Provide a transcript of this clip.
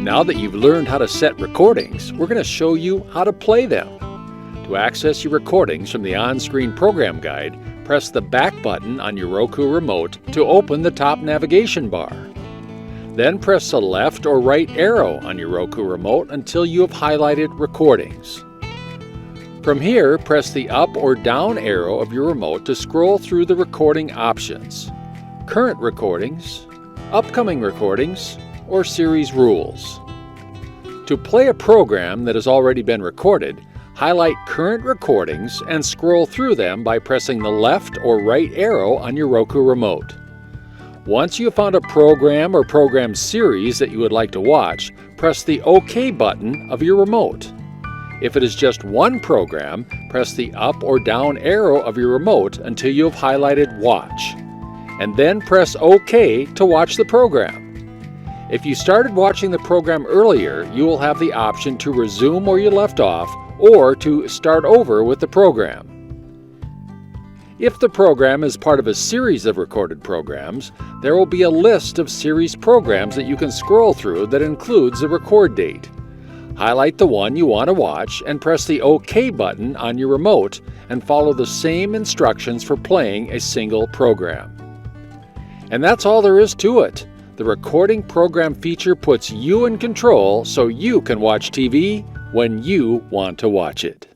Now that you've learned how to set recordings, we're going to show you how to play them. To access your recordings from the on-screen program guide, press the back button on your Roku remote to open the top navigation bar. Then press the left or right arrow on your Roku remote until you have highlighted Recordings. From here, press the up or down arrow of your remote to scroll through the recording options: Current Recordings, Upcoming Recordings, or Series Rules. To play a program that has already been recorded, highlight Current Recordings and scroll through them by pressing the left or right arrow on your Roku remote. Once you have found a program or program series that you would like to watch, press the OK button of your remote. If it is just one program, press the up or down arrow of your remote until you have highlighted Watch, and then press OK to watch the program. If you started watching the program earlier, you will have the option to resume where you left off or to start over with the program. If the program is part of a series of recorded programs, there will be a list of series programs that you can scroll through that includes the record date. Highlight the one you want to watch and press the OK button on your remote and follow the same instructions for playing a single program. And that's all there is to it. The recording program feature puts you in control so you can watch TV when you want to watch it.